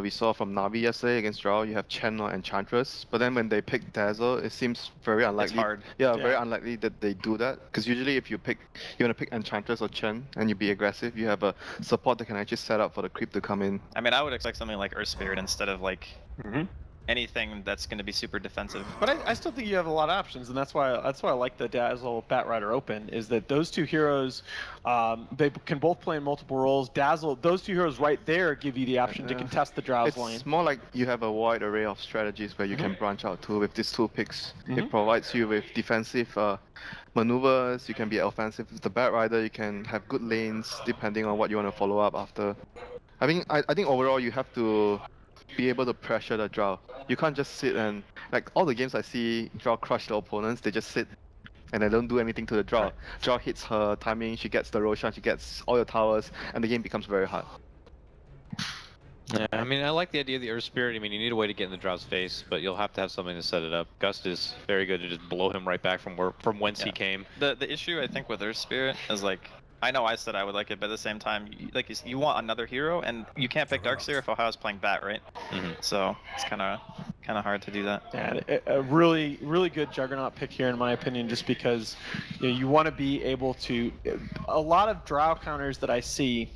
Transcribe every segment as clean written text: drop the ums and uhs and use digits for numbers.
we saw from Navi yesterday against Drow. You have Chen or Enchantress, but then when they pick Dazzle, it seems very unlikely. It's hard. Yeah, very unlikely that they do that. Because usually, if you want to pick Enchantress or Chen, and you be aggressive, you have a support that can actually set up for the creep to come in. I mean, I would expect something like Earth Spirit instead of like anything that's going to be super defensive. But I still think you have a lot of options, and that's why I like the Dazzle Batrider Open, is that those two heroes, they can both play in multiple roles. Dazzle, those two heroes right there give you the option to contest the Drow's lane. It's more like you have a wide array of strategies where you can branch out to with these two picks. It provides you with defensive maneuvers, you can be offensive with the Batrider, you can have good lanes depending on what you want to follow up after. I think overall you have to be able to pressure the Drow. You can't just sit and, like, all the games I see Drow crush the opponents, they just sit and they don't do anything to the Drow. Right. Drow hits her timing, she gets the Roshan, she gets all your towers, and the game becomes very hard. Yeah, I mean, I like the idea of the Earth Spirit. I mean, you need a way to get in the Drow's face, but you'll have to have something to set it up. Gust is very good to just blow him right back from whence he came. The issue, I think, with Earth Spirit is, like, I know I said I would like it, but at the same time, you want another hero, and you can't pick Darkseer if Ohio's playing Bat, right? So it's kind of hard to do that. Yeah, a really good Juggernaut pick here, in my opinion, just because you want to be able to. A lot of Drow counters that I see,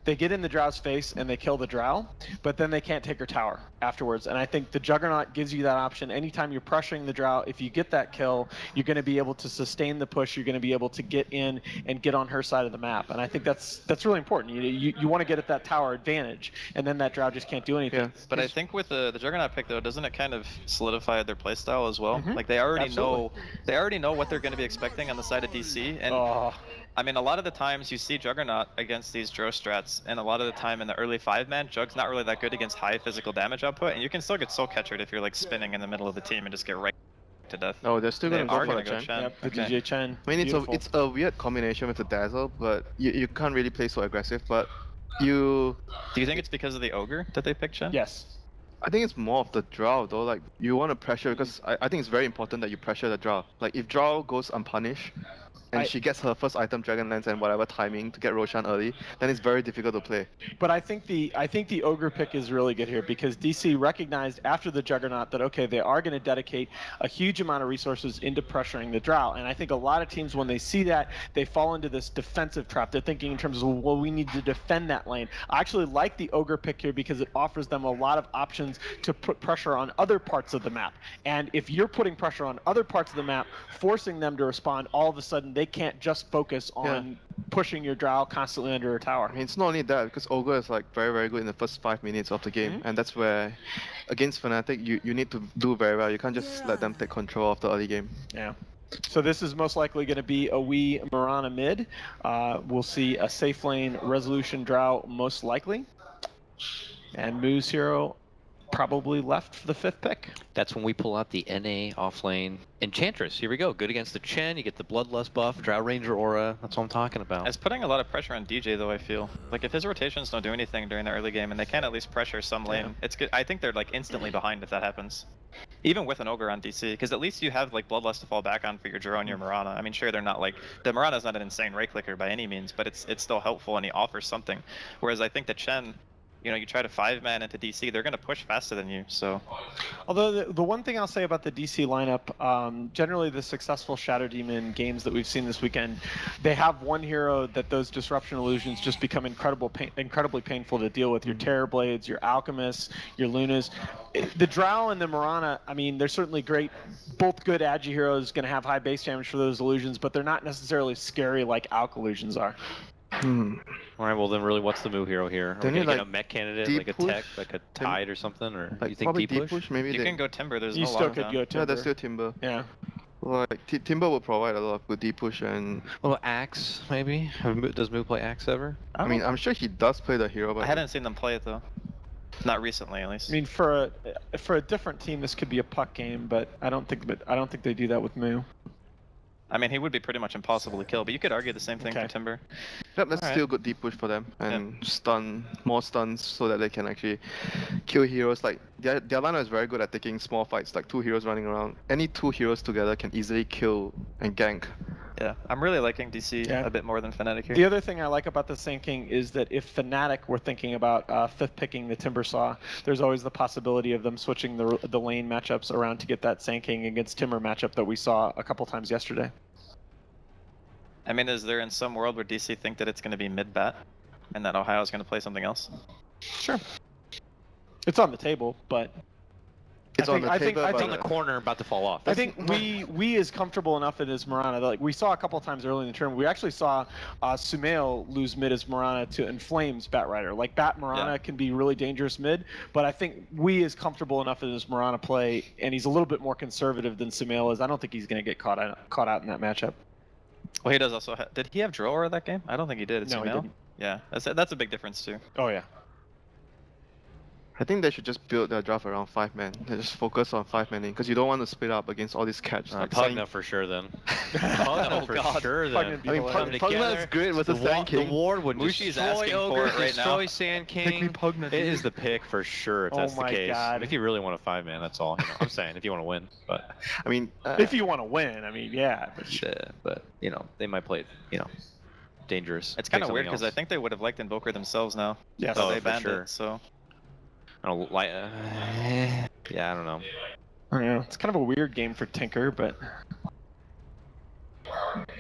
they get in the Drow's face and they kill the Drow, but then they can't take her tower afterwards. And I think the Juggernaut gives you that option. Anytime you're pressuring the Drow, if you get that kill, you're going to be able to sustain the push. You're going to be able to get in and get on her side of the map. And I think that's really important. You want to get at that tower advantage, and then that Drow just can't do anything. Yeah. But I think with the Juggernaut pick, though, doesn't it kind of solidify their playstyle as well? Like they already know what they're going to be expecting on the side of DC. And I mean, a lot of the times you see Juggernaut against these Drow strats, and a lot of the time in the early 5-man, Jug's not really that good against high physical damage output, and you can still get soul catchered if you're like spinning in the middle of the team and just get right to death. Oh, they're still going to go for Chen. Chen. Yep, the DJ Chen. I mean, it's a weird combination with the Dazzle, but you can't really play so aggressive, but Do you think it's because of the Ogre that they picked Chen? Yes. I think it's more of the Drow though, like you want to pressure, because I think it's very important that you pressure the Drow. Like if Drow goes unpunished, and she gets her first item Dragonlance and whatever timing to get Roshan early, then it's very difficult to play. But I think the Ogre pick is really good here, because DC recognized after the Juggernaut that, okay, they are going to dedicate a huge amount of resources into pressuring the Drow. And I think a lot of teams, when they see that, they fall into this defensive trap. They're thinking in terms of, well, we need to defend that lane. I actually like the Ogre pick here because it offers them a lot of options to put pressure on other parts of the map. And if you're putting pressure on other parts of the map, forcing them to respond, all of a sudden they can't just focus on pushing your Drow constantly under a tower. I mean, it's not only that, because Ogre is like very, very good in the first 5 minutes of the game, and that's where, against Fnatic, you need to do very well. You can't just let them take control of the early game. Yeah. So this is most likely going to be a wee Mirana mid. We'll see a safe lane Resolution Drow most likely. And Moo's hero probably left for the 5th pick. That's when we pull out the NA offlane Enchantress. Here we go. Good against the Chen. You get the Bloodlust buff, Drow Ranger aura. That's what I'm talking about. It's putting a lot of pressure on DJ, though, I feel. Like, if his rotations don't do anything during the early game and they can at least pressure some lane, it's good. I think they're, like, instantly behind if that happens. Even with an Ogre on DC, because at least you have, like, Bloodlust to fall back on for your Drow and your Mirana. I mean, sure, they're not, like... The Mirana's not an insane right clicker by any means, but it's still helpful and he offers something. Whereas I think the Chen... You know, you try to 5-man into DC, they're going to push faster than you, so... Although, the one thing I'll say about the DC lineup, generally the successful Shadow Demon games that we've seen this weekend, they have one hero that those Disruption Illusions just become incredibly painful to deal with. Your Terrorblades, your Alchemists, your Lunas. The Drow and the Mirana, I mean, they're certainly great, both good Agi heroes, going to have high base damage for those illusions, but they're not necessarily scary like Alch illusions are. Alright, well then really what's the Moo hero here? Are we gonna get a mech candidate, like a tech, like a Tide or something? Or like you think deep push? push? Maybe you can go Timber, there's you no still could go Timber. Yeah, there's still Timber. Yeah. Like, Timber will provide a lot of good deep push and... Well, Axe, maybe? Does Moo play Axe ever? I mean, I'm sure he does play the hero, but... I haven't seen them play it, though. Not recently, at least. I mean, for a different team, this could be a puck game, but I don't think they do that with Moo. I mean, he would be pretty much impossible to kill, but you could argue the same thing for Timber. Yep, that's still good deep push for them, and more stuns so that they can actually kill heroes. Like, their lineup is very good at taking small fights, like 2 heroes running around. Any 2 heroes together can easily kill and gank Yeah, I'm really liking DC Yeah. a bit more than Fnatic here. The other thing I like about the Sand King is that if Fnatic were thinking about fifth picking the Timbersaw, there's always the possibility of them switching the lane matchups around to get that Sand King against Timber matchup that we saw a couple times yesterday. I mean, is there in some world where DC think that it's going to be mid-bat and that Ohio's going to play something else? Sure. It's on the table, but It's on the table, It's but on the corner, about to fall off. I think we is comfortable enough in as Mirana. Like we saw a couple times early in the tournament, we actually saw Sumail lose mid as Mirana to Inflames Batrider. Like Bat Mirana can be really dangerous mid, but I think we is comfortable enough in his Mirana play, and he's a little bit more conservative than Sumail is. I don't think he's going to get caught out in that matchup. Well, he does also did he have Drill Aura that game? I don't think he did. It's No, he Sumail? didn't. Yeah, that's a big difference too. Oh yeah. I think they should just build their draft around 5-man. They just focus on 5-manning because you don't want to split up against all these catch. Like Pugna for sure then. Pugna for sure then. I mean, Pugna is great with the Sand The King. ward would Mushi's destroy asking for Ogre, it right now. destroy Sand King. Pick me Pugna, It dude. is the pick for sure if Oh that's the my case. God. If you really want a 5-man, that's all. You know, I'm saying if you want to win, but I mean, If you want to win, I mean, yeah. but you know they might play it, you know, dangerous. It's kind Pick of weird something because I else. think they would have liked Invoker themselves now. Yes. So Oh, they for banned sure. it. So I don't like. Yeah, I don't know. Yeah, it's kind of a weird game for Tinker, but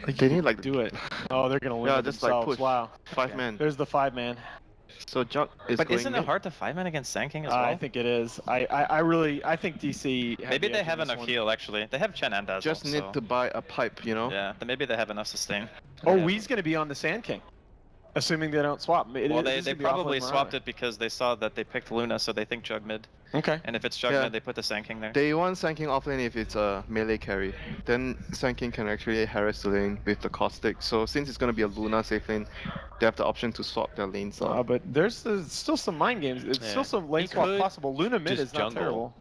they need like do it. Oh, they're gonna limit Yeah, just like themselves. push. Wow. 5-man. There's the 5-man. So Jug is but going isn't mid. it hard to 5-man against Sand King as well? I think it is. I think DC. had Maybe the they edge have in this enough one. heal actually. They have Chen and Dazzle. Just need so. to buy a pipe, you know? Yeah, then maybe they have enough sustain. Oh, Yeah. Wee's gonna be on the Sand King, assuming they don't swap. Well, they probably swapped it because they saw that they picked Luna, so they think Jug mid. Okay. And if it's Jug Yeah. mid, they put the Sand King there. They want Sand King offlane if it's a melee carry. Then Sand King can actually harass the lane with the caustic. So since it's gonna be a Luna safe lane, they have the option to swap their lanes out. But there's still some mind games. It's Yeah. still some lane He swap could possible. Luna mid just is not jungle. terrible.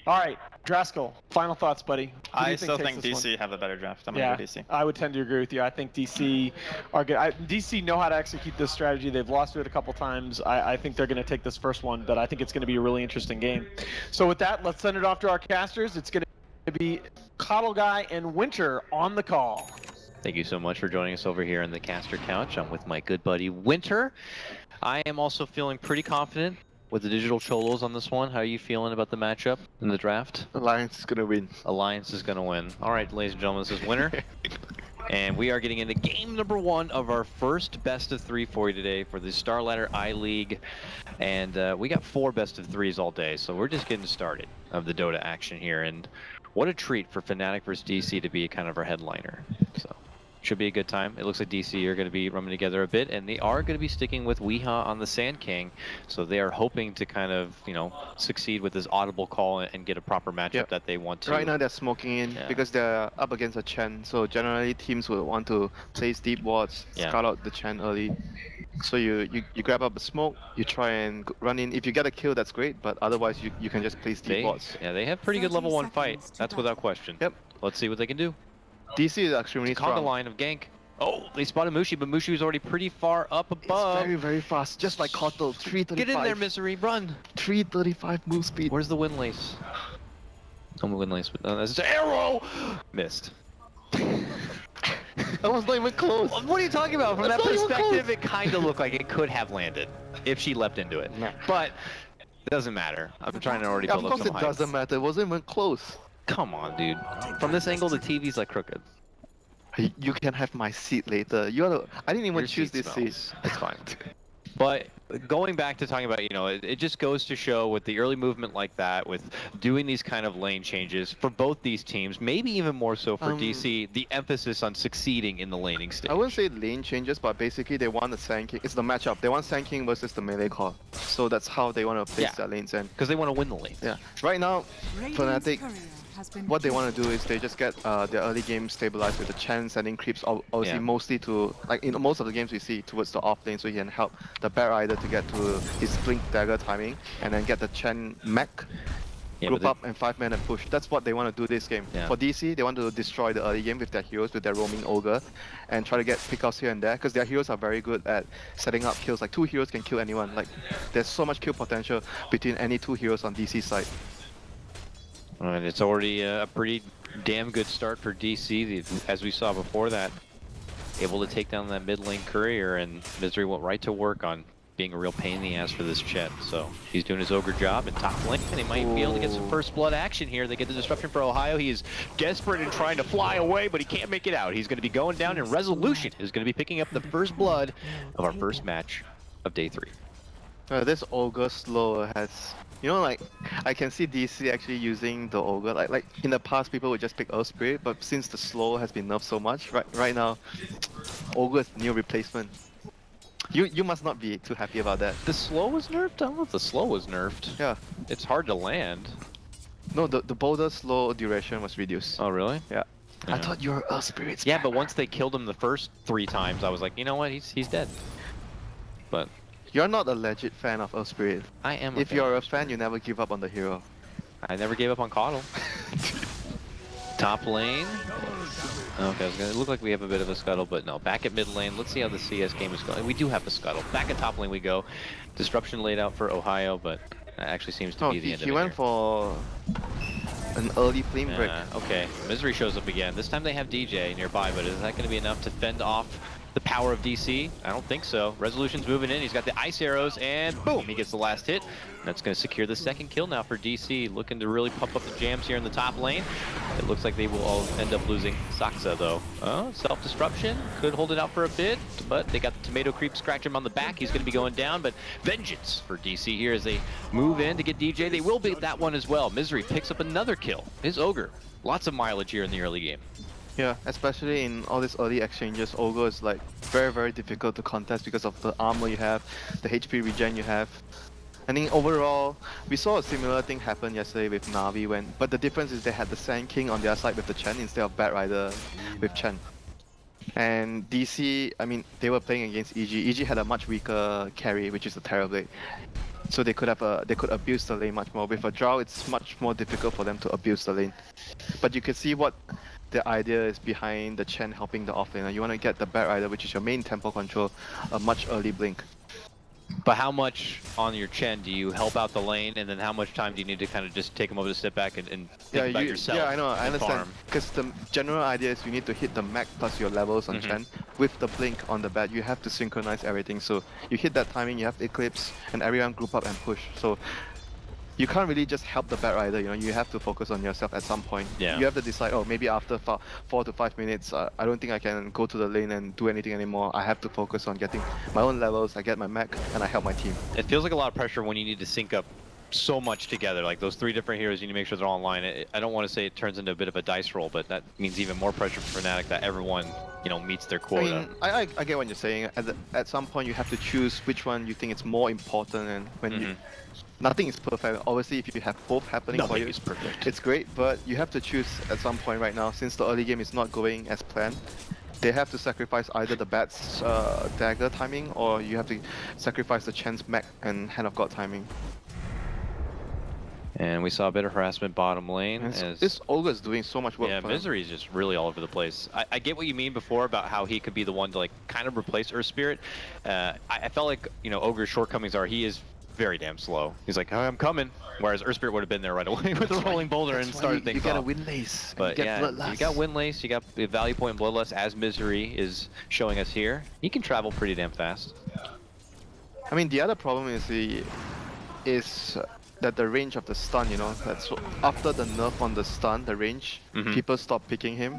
All right, Draskell. Final thoughts, buddy. Who do I you still takes think this one? DC have the better draft. I'm Yeah, gonna go DC. I would tend to agree with you. I think DC are good. DC know how to execute this strategy. They've lost to it a couple times. I think they're going to take this first one, but I think it's going to be a really interesting game. So with that, let's send it off to our casters. It's going to be Coddle Guy and Winter on the call. Thank you so much for joining us over here on the caster couch. I'm with my good buddy Winter. I am also feeling pretty confident with the Digital Cholos on this one. How are you feeling about the matchup in the draft? Alliance is gonna win. Alliance is going to win. All right, ladies and gentlemen, this is Winter. And we are getting into game number 1 of our first best of 3 for you today for the StarLadder I-League. And we got 4 best of 3s all day, so we're just getting started of the Dota action here. And what a treat for Fnatic versus DC to be kind of our headliner. So should be a good time. It looks like DC are going to be running together a bit, and they are going to be sticking with Weeha on the Sand King. So they are hoping to kind of, you know, succeed with this audible call and get a proper matchup Yep. that they want to. Right now they're smoking in Yeah. because they're up against a Chen. So generally teams will want to place deep wards, Yeah. scout out the Chen early. So you grab up a smoke, you try and run in. If you get a kill, that's great, but otherwise you can just place deep wards. Yeah, they have pretty good level 1 fight. seconds to That's without question. Yep. Let's see what they can do. DC is extremely Conga strong. line of gank. Oh, they spotted Mushi, but Mushi was already pretty far up It's above. very, very fast, just like Kotal. 335. Get in there, Misery, run! 335 move speed. Where's the wind lace? Oh, my wind lace, but that's an arrow! Missed. That was not even close. What are you talking about? From That's that not even perspective, close. it kind of looked like it could have landed if she leapt into it. Nah. But it doesn't matter. I'm trying to already Yeah, build of up course some it hype. doesn't matter. It wasn't even close. Come on, dude. From this angle, the TV's like crooked. You can have my seat later. I didn't even Your choose seat this smells. seat. It's fine. But going back to talking about, you know, it just goes to show with the early movement like that, with doing these kind of lane changes for both these teams, maybe even more so for DC, the emphasis on succeeding in the laning stage. I wouldn't say lane changes, but basically they want the Sand King. It's the matchup. They want Sand King versus the melee core. So that's how they want to place Yeah. their lanes. And Because they want to win the lane. yeah, right now, Radiant's Fnatic, courier has been what they killed. want to do is they just get their early game stabilized with the Chen sending creeps obviously Yeah. mostly to, like in most of the games we see, towards the off lane so he can help the Batrider to get to his blink dagger timing and then get the Chen mech, Yeah, group but up and 5-man and push. That's what they want to do this game. Yeah. For DC, they want to destroy the early game with their heroes, with their roaming ogre, and try to get pickups here and there because their heroes are very good at setting up kills. Like 2 heroes can kill anyone. Like there's so much kill potential between any 2 heroes on DC side. And it's already a pretty damn good start for DC, as we saw before that. Able to take down that mid lane courier, and Misery went right to work on being a real pain in the ass for this Chet. So he's doing his ogre job in top lane, and they might be able to get some first blood action here. They get the disruption for Ohio. He is desperate and trying to fly away, but he can't make it out. He's going to be going down, and Resolution is going to be picking up the first blood of our first match of day 3. This ogre slow has, you know, like I can see DC actually using the ogre. Like in the past, people would just pick Earth Spirit, but since the slow has been nerfed so much, right now, ogre is new replacement. You must not be too happy about that. The slow was nerfed? I don't know if the slow was nerfed. Yeah. It's hard to land. No, the boulder slow duration was reduced. Oh, really? Yeah. Yeah. I thought you were Earth Spirit. Yeah, but once they killed him the first 3 times, I was like, you know what? He's dead. But You're not a legit fan of Earth Spirit. I am. If you're a fan, you never give up on the hero. I never gave up on Coddle. Top lane. Okay, it looked like we have a bit of a scuttle, but no. Back at mid lane. Let's see how the CS game is going. We do have the scuttle. Back at top lane we go. Disruption laid out for Ohio, but that actually seems to be the end of it. He went for an early flame break. Okay, Misery shows up again. This time they have DJ nearby, but is that going to be enough to fend off the power of DC? I don't think so. Resolution's moving in. He's got the ice arrows, and boom, he gets the last hit. That's going to secure the second kill now for DC. Looking to really pump up the jams here in the top lane. It looks like they will all end up losing Saksa, though. Oh, self-destruction. Could hold it out for a bit, but they got the tomato creep, scratch him on the back. He's going to be going down, but vengeance for DC here as they move in to get DJ. They will beat that one as well. Misery picks up another kill. His ogre. Lots of mileage here in the early game. Yeah, especially in all these early exchanges, ogre is like very difficult to contest because of the armor you have, the HP regen you have. I think overall, we saw a similar thing happen yesterday with Na'Vi but the difference is they had the Sand King on their side with the Chen instead of Bat Rider with Chen. And DC, I mean, they were playing against EG. EG had a much weaker carry, which is the Terrorblade. So they could abuse the lane much more. With a Drow, it's much more difficult for them to abuse the lane. But you can see what the idea is behind the Chen helping the offlaner. You want to get the Bat Rider, which is your main tempo control, a much early blink. But how much on your Chen do you help out the lane, and then how much time do you need to kind of just take him over to step back and think about yourself? Yeah, I know, I understand. Because the general idea is you need to hit the max plus your levels on Chen. With the blink on the bat, you have to synchronize everything. So you hit that timing, you have Eclipse, and everyone group up and push. So you can't really just help the Bat Rider, you know, you have to focus on yourself at some point. Yeah. You have to decide, oh, maybe after 4 to 5 minutes, I don't think I can go to the lane and do anything anymore. I have to focus on getting my own levels, I get my mech, and I help my team. It feels like a lot of pressure when you need to sync up so much together. Like those 3 different heroes, you need to make sure they're all online. I don't want to say it turns into a bit of a dice roll, but that means even more pressure for Fnatic that everyone, you know, meets their quota. I mean, I get what you're saying. At some point, you have to choose which one you think is more important, and when nothing is perfect. Obviously, if you have both happening for you, is perfect. It's great, but you have to choose at some point right now, since the early game is not going as planned. They have to sacrifice either the Bat's dagger timing, or you have to sacrifice the Chen's mech and Hand of God timing. And we saw a bit of harassment bottom lane. This ogre is doing so much work. Yeah, for Misery is just really all over the place. I get what you mean before about how he could be the one to like kind of replace Earth Spirit. I felt like, you know, Ogre's shortcomings are he is very damn slow. He's like, oh, I'm coming. Whereas Earth Spirit would have been there right away with the rolling boulder and started things off. You got a Windlace. But yeah, you got Windlace, you got the Value Point and Bloodlust as Misery is showing us here. He can travel pretty damn fast. I mean, the other problem is that the range of the stun, you know, that's after the nerf on the stun, the range, people stop picking him.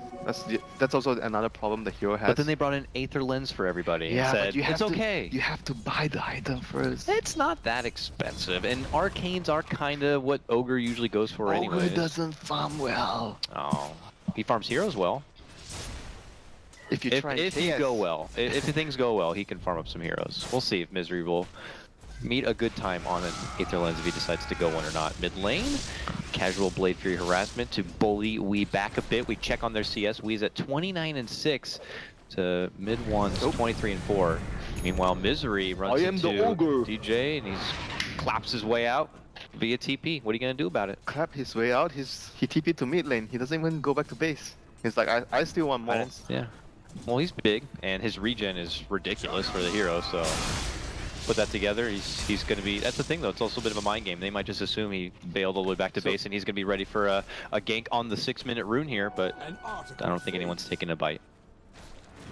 That's also another problem the hero has. But then they brought in Aether Lens for everybody. Yeah, and said, but you have okay. You have to buy the item first. It's not that expensive, and Arcanes are kind of what Ogre usually goes for anyway. Ogre doesn't farm well. Oh, he farms heroes well. If you try, if you go well, if things go well, he can farm up some heroes. We'll see if Misery will meet a good time on an Aether Lens if he decides to go one or not. Mid lane, casual Blade Fury harassment to bully Wee back a bit. We check on their CS. Wee's at 29 and 6 to mid ones 23 and 4. Meanwhile, Misery runs into DJ and he's claps his way out via TP. What are you gonna do about it? Clap his way out. He TP to mid lane. He doesn't even go back to base. He's like, I still want more. Yeah. Well, he's big and his regen is ridiculous for the hero, so. put that together, he's going to be. That's the thing, though. It's also a bit of a mind game. They might just assume he bailed all the way back to base, and he's going to be ready for a gank on the 6-minute rune here. But I don't think anyone's taking a bite.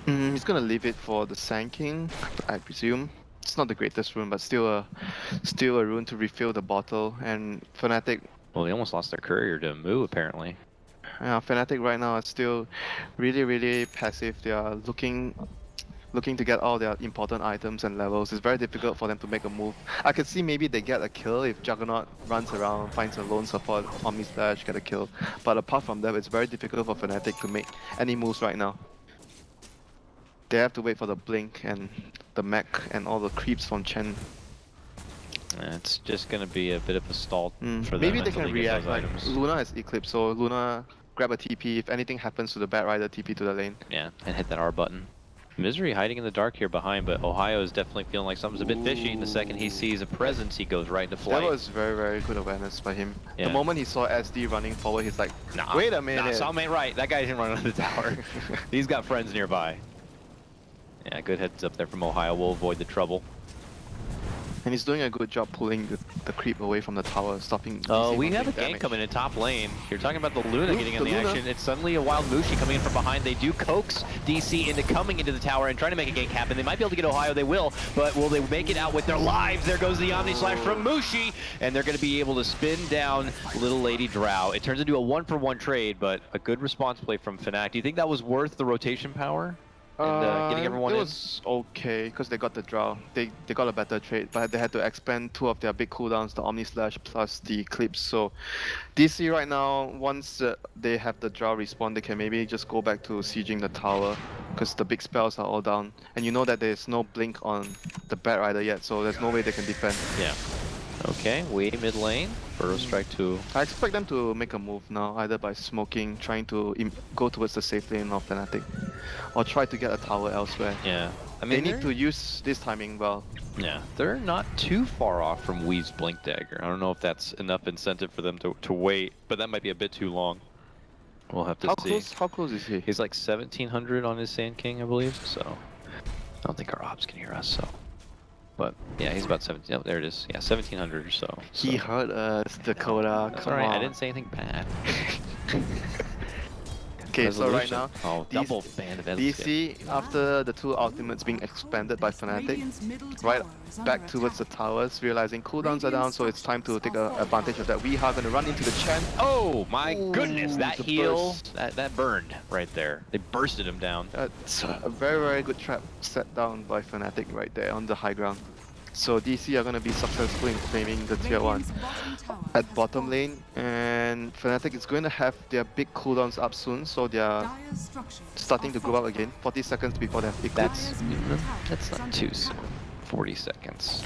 He's gonna leave it for the Sand King, I presume. It's not the greatest rune, but still a rune to refill the bottle. And Fnatic, Well, they almost lost their courier to Moo, apparently. Fnatic right now are still really passive. They are looking to get all their important items and levels. It's very difficult for them to make a move. I could see maybe they get a kill if Juggernaut runs around, finds a lone support, Omni Slash, get a kill. But apart from that, it's very difficult for Fnatic to make any moves right now. They have to wait for the blink and the mech and all the creeps from Chen. It's just going to be a bit of a stall for them. Maybe they until can get react those like items. Luna has Eclipse, so Luna grab a TP. If anything happens to the Bat Rider, TP to the lane. Yeah, and hit that R button. Misery hiding in the dark here behind, but Ohio is definitely feeling like something's a bit fishy. And the second he sees a presence, he goes right into flight. That was very good awareness by him. Yeah. The moment he saw SD running forward, he's like, Nah, wait a minute. Nah, something ain't right. That guy didn't run under the tower. He's got friends nearby. Yeah, good heads up there from Ohio. We'll avoid the trouble. And he's doing a good job pulling the creep away from the tower, stopping. Oh, DC we from have a doing gank damage. coming in top lane. You're talking about the Luna getting in the Luna. action. It's suddenly a wild Mushi coming in from behind. They do coax DC into coming into the tower and trying to make a gank happen. They might be able to get Ohio. They will, but will they make it out with their lives? There goes the Omni Slash from Mushi, and they're going to be able to spin down Little Lady Drow. It turns into a 1-for-1 trade, but a good response play from Fnatic. Do you think that was worth the rotation power? And getting everyone it in? was okay because they got the draw. They got a better trade, but they had to expend 2 of their big cooldowns, the Omni Slash plus the Eclipse. So DC right now, once they have the draw respawn, they can maybe just go back to sieging the tower because the big spells are all down. And you know that there's no blink on the Bat Rider yet, so there's no way they can defend. Yeah. Okay, we mid lane. Burrow strike 2. I expect them to make a move now, either by smoking, trying to go towards the safe lane of Fnatic, or try to get a tower elsewhere. Yeah. I They mean, need to use this timing well. Yeah, they're not too far off from Wee's Blink Dagger. I don't know if that's enough incentive for them to wait, but that might be a bit too long. We'll have to see. How close is he? He's like 1700 on his Sand King, I believe, so I don't think our ops can hear us, so. But yeah, he's about 17. Oh, there it is. Yeah, 1700 or so. He hurt us, Dakota. That's Come alright, on. I didn't say anything bad. Okay, so right Resolution. now, Oh, double band of DC, after the 2 ultimates being expanded by Fnatic, right back towards the towers, realizing cooldowns are down, so it's time to take advantage of that. We are going to run into the Chen. Oh my goodness, that the heal, burst. that burned right there. They bursted him down. That's a very good trap set down by Fnatic right there on the high ground. So DC are going to be successful in claiming the tier 1 at bottom lane, and Fnatic is going to have their big cooldowns up soon, so they are starting to go up again. 40 seconds before they have Eclipse. That's not too soon. 40 seconds.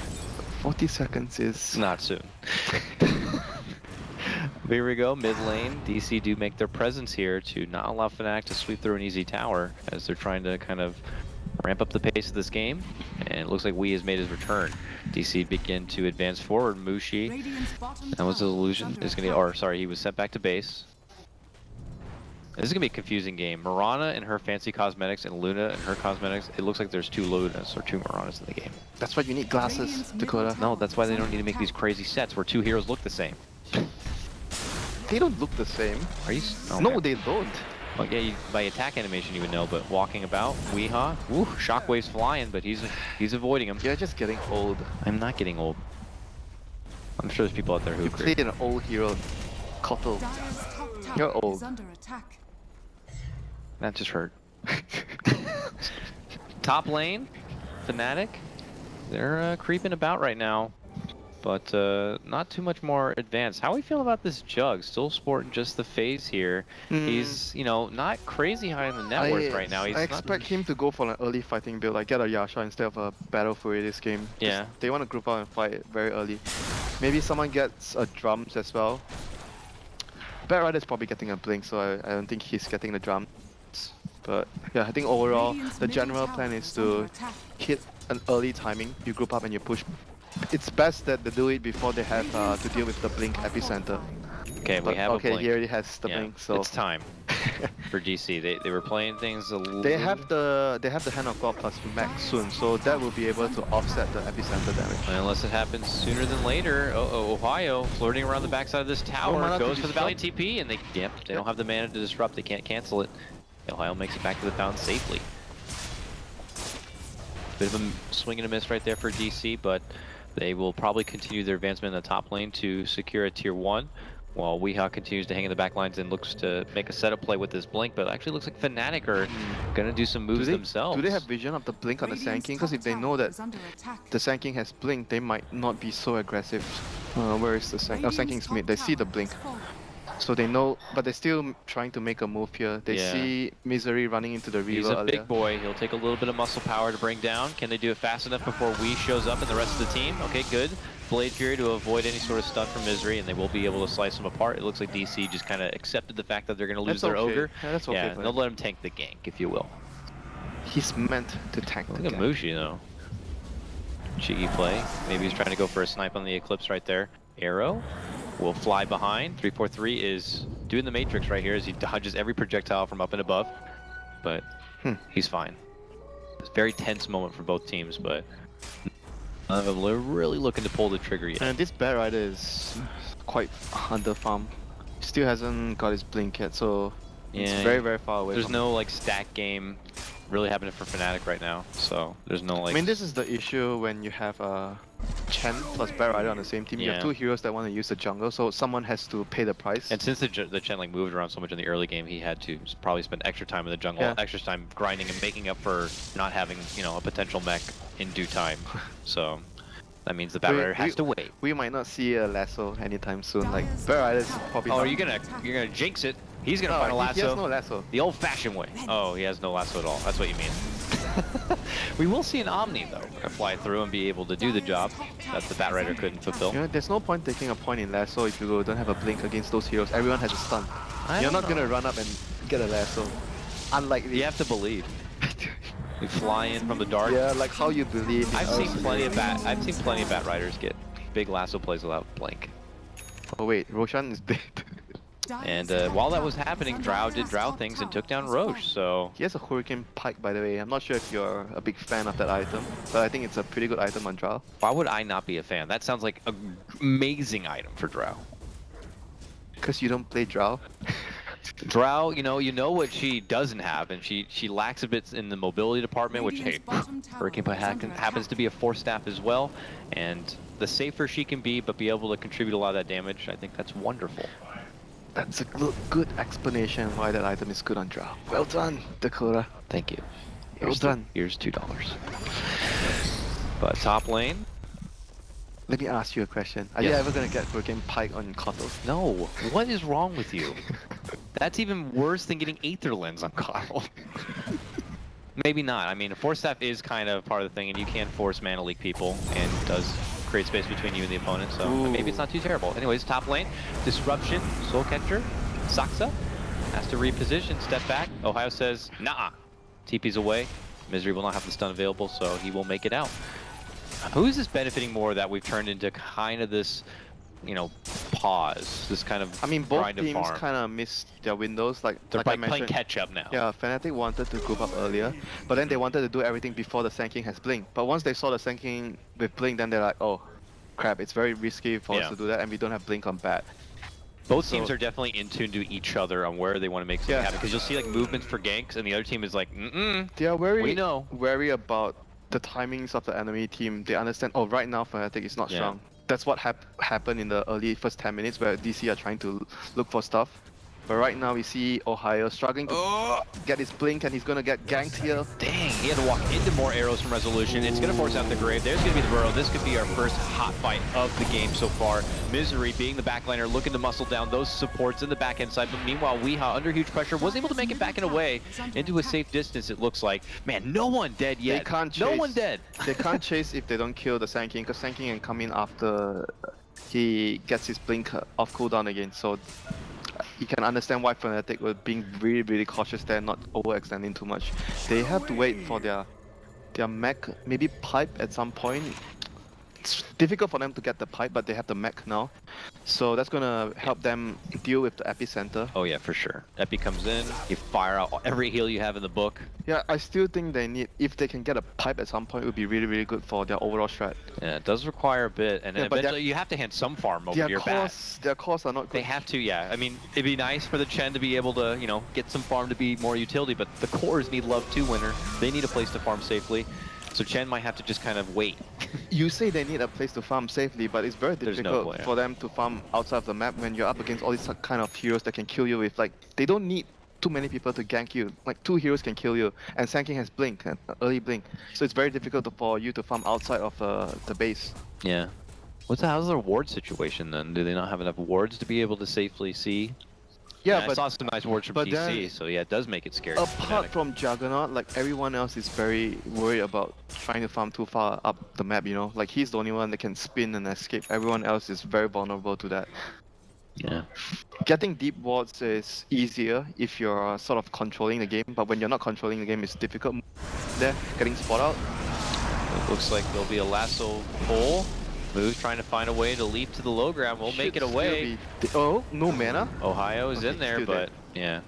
40 seconds is... Not soon. Here we go, mid lane. DC do make their presence here to not allow Fnatic to sweep through an easy tower as they're trying to kind of ramp up the pace of this game. And it looks like Wee has made his return. DC begin to advance forward. Mushi, that was an illusion. Is gonna, or sorry, he was sent back to base. This is gonna be a confusing game. Mirana and her fancy cosmetics and Luna and her cosmetics. It looks like there's 2 Lunas or 2 Miranas in the game. That's why you need glasses, Dakota. No, that's why they don't need to make these crazy sets where 2 heroes look the same. They don't look the same. Are you? Okay. No, they don't. Well, yeah, by attack animation you would know, but walking about, Weehaw, woo, shockwaves flying, but he's avoiding him. You're just getting old. I'm not getting old. I'm sure there's people out there who You agree. played an old hero, Kotl. You're old. That just hurt. Top lane, Fnatic, they're creeping about right now, but not too much more advanced. How are we feeling about this Jug? Still sporting just the phase here. He's, you know, not crazy high in the net worth right now. He's I not- expect him to go for an early fighting build, like get a Yasha instead of a Battle Fury this game. Yeah. They want to group out and fight very early. Maybe someone gets a drums as well. Bat Rider's probably getting a blink, so I don't think he's getting the drums. But yeah, I think overall, the general plan is to hit an early timing. You group up and you push. It's best that they do it before they have to deal with the blink epicenter. Okay, we But have a okay, blink. he already has the Yeah, blink, so it's time. for DC. They were playing things a little... They have the Hand of God plus Max soon, so that will be able to offset the epicenter damage. Unless it happens sooner than later. Ohio flirting around the backside of this tower, mana to goes for the Valiant disrupt. TP, and they don't have the mana to disrupt. They can't cancel it. Ohio makes it back to the fountain safely. Bit of a swing and a miss right there for DC, but they will probably continue their advancement in the top lane to secure a tier 1. While Weehaw continues to hang in the back lines and looks to make a setup play with this blink, but actually looks like Fnatic are gonna do some moves themselves. Do they have vision of the blink on the Sand King? Because if they know that the Sand King has blink, they might not be so aggressive. Where is the Sand King? Oh, Sand King's mid. They see the blink. So they know, but they're still trying to make a move here. They see Misery running into the river. He's a earlier. big boy. He'll take a little bit of muscle power to bring down. Can they do it fast enough before Wee shows up and the rest of the team? Okay, good. Blade Fury to avoid any sort of stun from Misery, and they will be able to slice him apart. It looks like DC just kind of accepted the fact that they're going to lose their Ogre. Yeah, that's okay. Yeah, they'll let him tank the gank, if you will. He's meant to tank the Look at gank. Mushi, though. Cheeky play. Maybe he's trying to go for a snipe on the Eclipse right there. Arrow will fly behind. 343 is doing the Matrix right here as he dodges every projectile from up and above. But he's fine. It's a very tense moment for both teams, but none of them are really looking to pull the trigger yet. And this Bat Rider is quite under farm. Still hasn't got his blink yet, so it's very, very far away. There's no like stack game really happening for Fnatic right now, so there's no like... I mean, this is the issue when you have Chen plus Bat Rider on the same team. You have two heroes that want to use the jungle, so someone has to pay the price. And since the Chen like moved around so much in the early game, he had to probably spend extra time in the jungle, extra time grinding and making up for not having, you know, a potential mech in due time. So that means the Bat Rider has to wait. We might not see a lasso anytime soon. Like Bat Rider is probably. Oh, you're gonna jinx it? He's gonna find a lasso. He has no lasso. The old-fashioned way. Oh, he has no lasso at all. That's what you mean. We will see an Omni though, fly through and be able to do the job that the Bat Rider couldn't fulfill. You know, there's no point taking a point in lasso if you don't have a blink against those heroes. Everyone has a stun. You're not gonna run up and get a lasso. Unlikely. You have to believe. You fly in from the dark. Yeah, like how you believe. I've seen plenty of Bat Riders get big lasso plays without blink. Oh wait, Roshan is dead. And while that was happening, Drow did Drow things and took down Roche, so... He has a Hurricane Pike, by the way. I'm not sure if you're a big fan of that item, but I think it's a pretty good item on Drow. Why would I not be a fan? That sounds like an amazing item for Drow. Because you don't play Drow? Drow, you know what she doesn't have, and she lacks a bit in the mobility department, which, hey, Hurricane Pike happens to be a 4-staff as well, and the safer she can be, but be able to contribute a lot of that damage, I think that's wonderful. That's a good explanation why that item is good on Drow. Well done, Dakota. Thank you. Well done. Here's $2. But top lane? Let me ask you a question. Are you ever gonna get Hurricane Pike on Kotal? No. What is wrong with you? That's even worse than getting Aether Lens on Kotal. Maybe not. I mean, a 4-staff is kind of part of the thing, and you can force mana leak people, and does create space between you and the opponent, so maybe it's not too terrible. Anyways, top lane, Disruption, Soul Catcher, Saksa has to reposition, step back. Ohio says, nah, TP's away. Misery will not have the stun available, so he will make it out. Who is this benefiting more that we've turned into kind of this, you know, pause, this kind of I mean, both grind of teams farm? kind of missed their windows, like They're I mentioned. playing catch up now. Yeah, Fnatic wanted to group up earlier, but then they wanted to do everything before the Sand King has blink. But once they saw the Sand King with blink, then they're like, oh, crap, it's very risky for us to do that, and we don't have blink on Bat. Both teams are definitely in tune to each other on where they want to make something happen, because you'll see like movements for ganks, and the other team is like, They are very know. wary about the timings of the enemy team. They understand, oh, right now Fnatic is not strong. That's what happened in the early first 10 minutes where DC are trying to look for stuff. But right now we see Ohio struggling to get his blink, and he's gonna get ganked here. Dang, he had to walk into more arrows from Resolution. It's gonna force out the grave. There's gonna be the burrow. This could be our first hot fight of the game so far. Misery being the backliner, looking to muscle down those supports in the back end side. But meanwhile, Weehaw, under huge pressure, was able to make it back and away into a safe distance, it looks like. Man, no one dead yet. They can't chase. No one dead. They can't chase if they don't kill the Sand King, because Sand King can come in after he gets his blink off cooldown again. So you can understand why Fnatic were being really, really cautious there, not overextending too much. They have to wait for their mech, maybe pipe at some point. it's difficult for them to get the pipe, but they have the mech now. So that's gonna help them deal with the epicenter. Oh yeah, for sure. Epi comes in, you fire out every heal you have in the book. Yeah, I still think they need, if they can get a pipe at some point, it would be really, really good for their overall strat. Yeah, it does require a bit, and then Yeah, but eventually you have to hand some farm over to your bat. Their costs are not good. They have to, yeah. I mean, it'd be nice for the Chen to be able to, you know, get some farm to be more utility, but the cores need love too, Winner. They need a place to farm safely. So Chen might have to just kind of wait. You say they need a place to farm safely, but it's very difficult for them to farm outside of the map when you're up against all these kind of heroes that can kill you with, like, they don't need too many people to gank you. Like, 2 heroes can kill you, and Sanking has blink, early blink. So it's very difficult for you to farm outside of the base. Yeah. How's their ward situation then? Do they not have enough wards to be able to safely see? Yeah, I saw some nice wards from DC, so yeah, it does make it scary. Apart from Juggernaut, like, everyone else is very worried about trying to farm too far up the map, you know? Like, he's the only one that can spin and escape. Everyone else is very vulnerable to that. Yeah. Getting deep wards is easier if you're sort of controlling the game, but when you're not controlling the game, it's difficult. There, getting spot out. It looks like there'll be a lasso pull. Moose trying to find a way to leap to the low ground. We'll make it away. Oh, no mana. Ohio is in there, but yeah,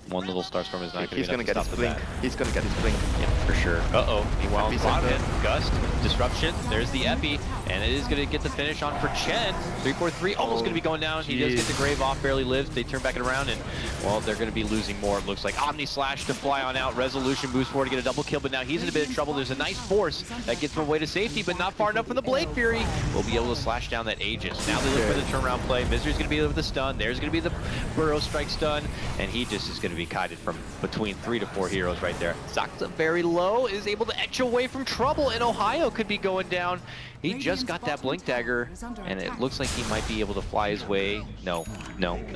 one little Starstorm is not going to be enough to stop the bat. He's going to get his blink. Yeah, for sure. Uh-oh. Meanwhile, Epicenter. Gust, Disruption, there's the Epi, and it is going to get the finish on for Chen. 3-4-3, almost going to be going down. He does get the Grave off, barely lives. They turn back it around, and, well, they're going to be losing more. It looks like Omni Slash to fly on out. Resolution moves forward to get a double kill, but now he's in a bit of trouble. There's a nice force that gets him away to safety, but not far enough for the Blade Fury. Will be able to slash down that Aegis. Now they look for the turnaround play. Misery's going to be with the stun. There's going to be the Burrow Strike stun, and he just is going to be kited from between 3 to 4 heroes right there. Zaksa very low, is able to etch away from trouble, and Ohio could be going down. He just got that Blink Dagger, and it looks like he might be able to fly his way. No,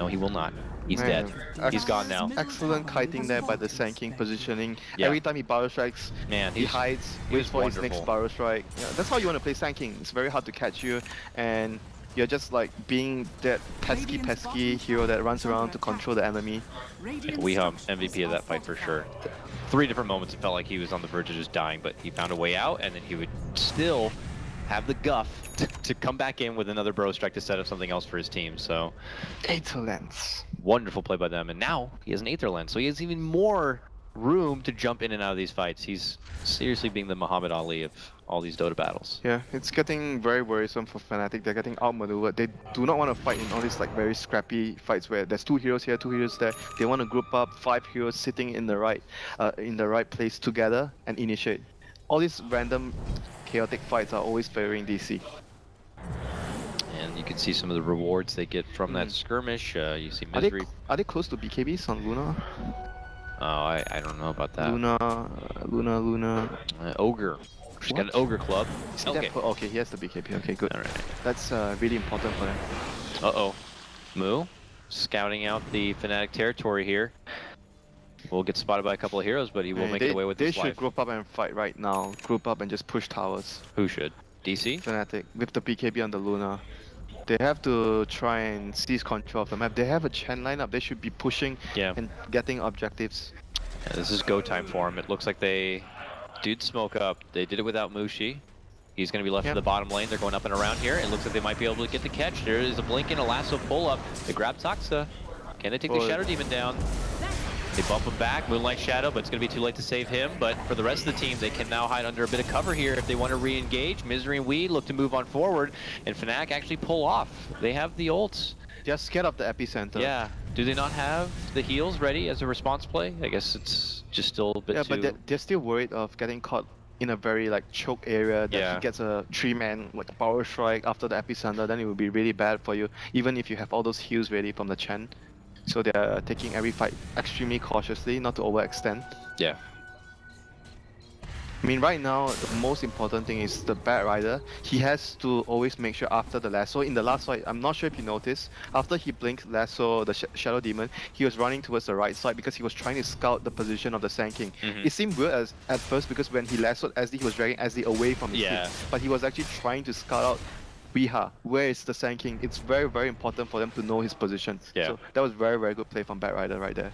he will not. He's dead. He's gone now. Excellent kiting there by the Sanking positioning. Yeah. Every time he Burrow Strikes, he hides, waits for his next Burrow Strike. Yeah, that's how you want to play Sanking. It's very hard to catch you, and you're just like being that pesky hero that runs around to control the enemy. Weehum, MVP of that fight for sure. 3 different moments it felt like he was on the verge of just dying, but he found a way out, and then he would still have the guff to come back in with another Burrow Strike to set up something else for his team. So, Aether Lens. Wonderful play by them, and now he has an Aether Lens, so he has even more room to jump in and out of these fights. He's seriously being the Muhammad Ali of all these Dota battles. Yeah, it's getting very worrisome for Fnatic. They're getting outmaneuvered. They do not want to fight in all these like very scrappy fights where there's 2 heroes here, 2 heroes there. They want to group up 5 heroes sitting in the right place together and initiate. All these random chaotic fights are always favoring DC. And you can see some of the rewards they get from that skirmish. You see Misery. Are they close to BKBs on Luna? Oh, I don't know about that. Luna. Ogre. She's got an Ogre club. Okay, he has the BKB. Okay, good. All right. That's really important for them. Uh-oh. Moo, scouting out the Fnatic territory here. Will get spotted by a couple of heroes, but he will make it away with his life. They should group up and fight right now. Group up and just push towers. Who should? DC? Fnatic, with the BKB on the Luna. They have to try and seize control of the map. They have a Chen lineup. They should be pushing and getting objectives. Yeah, this is go time for them. It looks like they did smoke up. They did it without Mushi. He's going to be left in the bottom lane. They're going up and around here. It looks like they might be able to get the catch. There is a blink and a lasso pull up. They grab Zaksa. Can they take the Shadow Demon down? They bump him back, Moonlight Shadow, but it's going to be too late to save him. But for the rest of the team, they can now hide under a bit of cover here if they want to re-engage. Misery and Wee look to move on forward, and Fnatic actually pull off. They have the ults. Just get up the epicenter. Yeah. Do they not have the heals ready as a response play? I guess it's just still a bit too... Yeah, but they're still worried of getting caught in a very like choke area that he gets a 3-man like power strike after the epicenter. Then it would be really bad for you, even if you have all those heals ready from the Chen. So they're taking every fight extremely cautiously, not to overextend. Yeah. I mean, right now, the most important thing is the Bat Rider. He has to always make sure after the lasso, in the last fight, I'm not sure if you noticed, after he blinked lasso the Shadow Demon, he was running towards the right side because he was trying to scout the position of the Sand King. It seemed weird at first because when he lassoed SD, he was dragging SD away from his team. But he was actually trying to scout out Weeha, where is the Sand King? It's very, very important for them to know his position. So that was very, very good play from Bat Rider right there.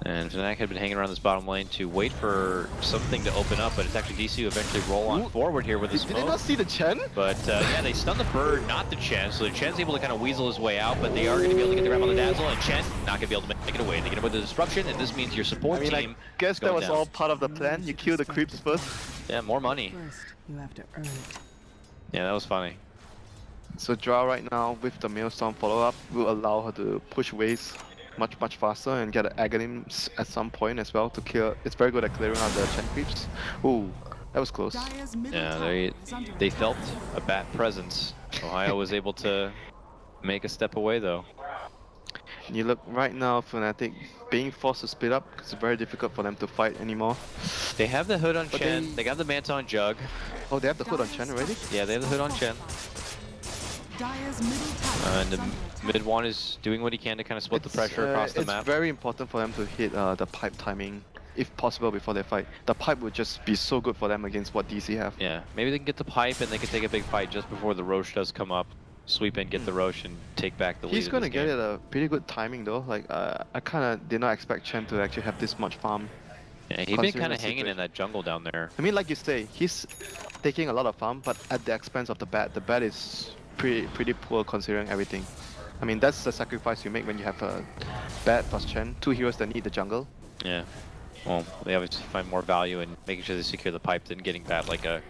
And Fnatic had been hanging around this bottom lane to wait for something to open up, but it's actually DC who eventually roll on forward here with the smoke. Did they not see the Chen? But yeah, they stun the bird, not the Chen, so the Chen's able to kind of weasel his way out, but they are going to be able to get the grab on the Dazzle, and Chen not going to be able to make it away. They get away with the disruption, and this means your support team. I guess that was down. all part of the plan. You kill the creeps first. Yeah, more money. First, you have to earn it. Yeah, that was funny. So Drow right now with the Maelstrom follow-up will allow her to push waves much faster and get an Aghanim at some point as well to kill. It's very good at clearing out the Chen creeps. Ooh, that was close. Yeah, they felt a bat presence. Ohio was able to make a step away though. You look right now, Fnatic being forced to split up because it's very difficult for them to fight anymore. They have the hood on But Chen, they got the Manta on Jug. Oh, they have the hood on Chen already? Yeah, they have the hood on Chen. And the mid one is doing what he can to kind of split the pressure across the map. It's very important for them to hit the pipe timing, if possible, before they fight. The pipe would just be so good for them against what DC have. Yeah, maybe they can get the pipe and they can take a big fight just before the Roche does come up. Sweep in, get the Roche, and take back the lead. He's gonna get game. it a pretty good timing though. Like I kind of did not expect Chen to actually have this much farm. Yeah, he's been kind of hanging in that jungle down there. I mean, like you say, he's taking a lot of farm, but at the expense of the bat. The bat is pretty poor considering everything. I mean, that's the sacrifice you make when you have a bat plus Chen, two heroes that need the jungle. Yeah. Well, they obviously find more value in making sure they secure the pipe than getting bat like a,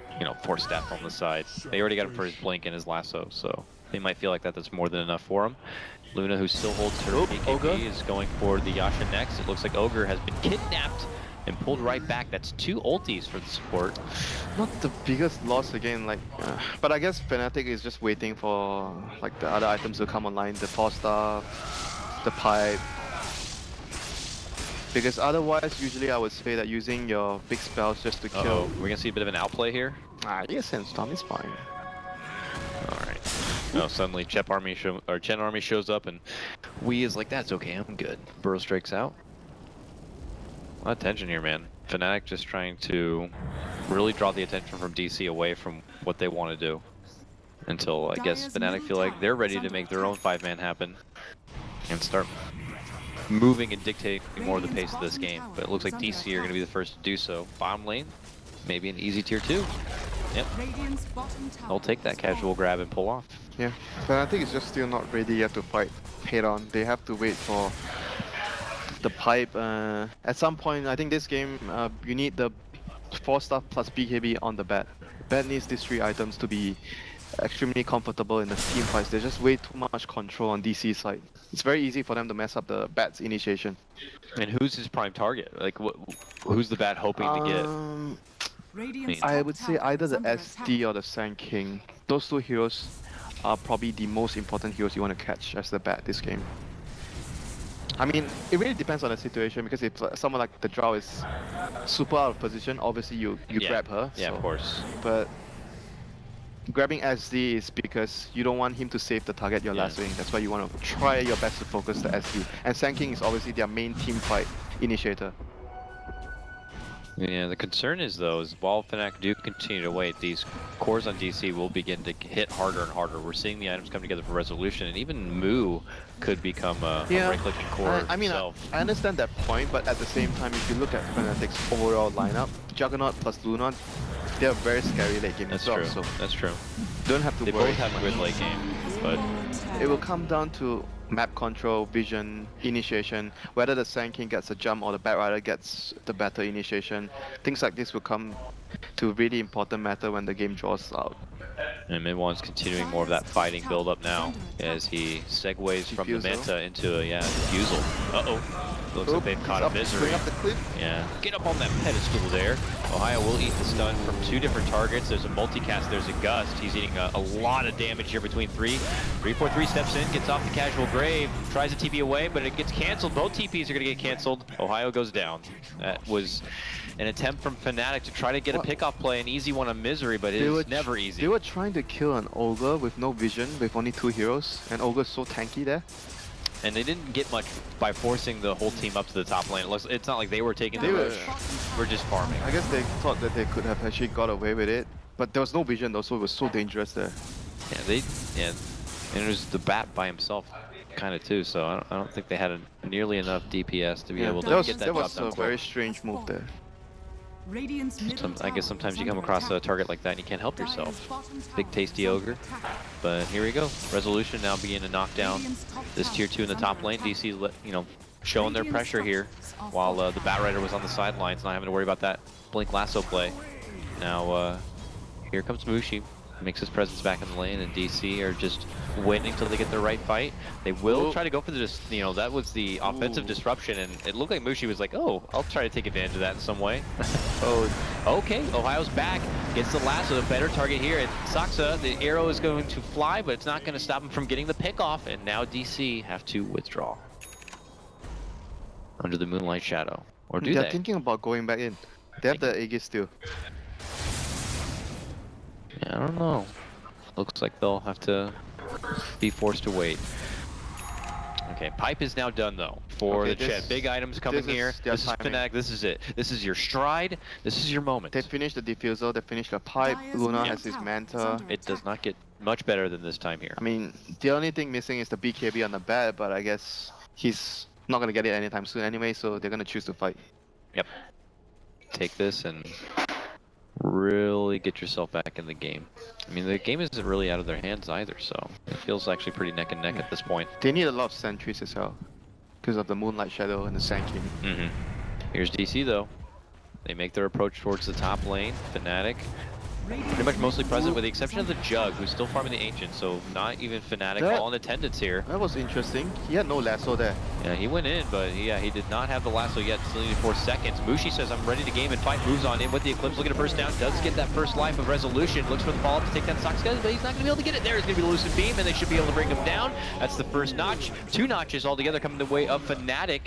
force staff on the side. They already got him for his blink and his lasso, so they might feel like that's more than enough for him. Luna, who still holds her BKB, is going for the Yasha next. It looks like Ogre has been kidnapped and pulled right back. That's 2 ultis for the support. Not the biggest loss again, but I guess Fnatic is just waiting for the other items to come online, the force staff, the pipe. Because otherwise, usually I would say that using your big spells just to kill. We're gonna see a bit of an outplay here. Yes, Sandstorm is fine. Alright. No, suddenly Chen army shows up and Wee is like, that's okay, I'm good. Burrow strikes out. A lot of tension here, man. Fnatic just trying to really draw the attention from DC away from what they want to do. Until, I guess, Fnatic feel like they're ready to make their own 5-man happen. And start moving and dictating more of the pace of this game. But it looks like DC are going to be the first to do so. Bottom lane, maybe an easy tier 2. Yep. They'll take that casual grab and pull off. Yeah, Fnatic is just still not ready yet to fight head on. They have to wait for the pipe. At some point, I think this game, you need the 4 staff plus BKB on the bat. Bat needs these 3 items to be extremely comfortable in the team fights. There's just way too much control on DC's side. It's very easy for them to mess up the bat's initiation. And who's his prime target? Like, who's the bat hoping to get? I would say either the SD or the Sand King. Those 2 heroes are probably the most important heroes you want to catch as the bat this game. I mean, it really depends on the situation, because if someone like the Drow is super out of position, obviously you grab her. Yeah, so. Of course. But grabbing SD is because you don't want him to save the target you're lassoing. That's why you want to try your best to focus the SD. And Sand King is obviously their main team fight initiator. Yeah, the concern is though, is while Fnatic do continue to wait, these cores on DC will begin to hit harder and harder. We're seeing the items come together for resolution, and even Moo could become a right-clicking core himself. I understand that point, but at the same time, if you look at Fnatic's overall lineup, Juggernaut plus Luna, they're very scary late game. That's as well, true. So that's true. Don't have to They worry. both have a good late game, but it will come down to map control, vision, initiation, whether the Sand King gets a jump or the Bat Rider gets the better initiation. Things like this will come to really important matter when the game draws out. And Mid-One's continuing more of that fighting build-up now as he segues from the Manta into a defusal. Uh-oh. Looks like they've caught a misery. Up the cliff. Yeah. Get up on that pedestal there. Ohio will eat the stun from 2 different targets. There's a multicast, there's a gust. He's eating a lot of damage here between 3. 343 steps in, gets off the casual grave, tries to TP away, but it gets canceled. Both TPs are going to get canceled. Ohio goes down. That was an attempt from Fnatic to try to get a pickoff play, an easy one on Misery, but it is never easy. They were trying to kill an Ogre with no vision, with only 2 heroes, and Ogre's so tanky there. And they didn't get much by forcing the whole team up to the top lane. It's not like they were taking the push. We're just farming. I guess they thought that they could have actually got away with it, but there was no vision though, so it was so dangerous there. Yeah, and it was the bat by himself. kind of too. So I don't think they had nearly enough DPS to be able to get that that job was done a very quick. strange move there. I guess sometimes you come across a target like that and you can't help yourself. Big tasty ogre. But here we go. Resolution now beginning to knock down this tier 2 in the top lane. DC, you know, showing their pressure here while the Batrider was on the sidelines, not having to worry about that blink lasso play. Now here comes Mushi. Makes his presence back in the lane, and DC are just waiting until they get the right fight. They will try to go for the, you know, that was the offensive disruption, and it looked like Mushi was like, oh, I'll try to take advantage of that in some way. Oh, okay, Ohio's back, gets the lasso, a better target here, and Saksa, the arrow is going to fly, but it's not going to stop him from getting the pick off, and now DC have to withdraw. Under the Moonlight Shadow. Or do They're they? thinking about going back in. They have the Aegis still. Yeah, I don't know. Looks like they'll have to be forced to wait. Okay, pipe is now done though for the Chet. Big items coming here. This is Fnatic. This is it. This is your stride. This is your moment. They finished the diffusal. They finished the pipe. Luna has his Manta. It does not get much better than this time here. I mean, the only thing missing is the BKB on the bat, but I guess he's not gonna get it anytime soon anyway, so they're gonna choose to fight. Yep. Take this and really get yourself back in the game. I mean, the game isn't really out of their hands either, so it feels actually pretty neck and neck at this point. They need a lot of sentries as well, because of the Moonlight Shadow and the Sand King. Here's DC though. They make their approach towards the top lane. Fnatic pretty much mostly present with the exception of the Jug, who's still farming the Ancient, so not even Fnatic all in attendance here. That was interesting. He had no lasso there. Yeah, he went in, but yeah, he did not have the lasso yet. Still needed 4 seconds. Mushi says, I'm ready to game and fight. Moves on in with the Eclipse, looking to burst down. Does get that first life of Resolution. Looks for the follow-up to take down Sox, but he's not going to be able to get it there. It's going to be the Lucid Beam, and they should be able to bring him down. That's the first notch. 2 notches altogether coming the way of Fnatic.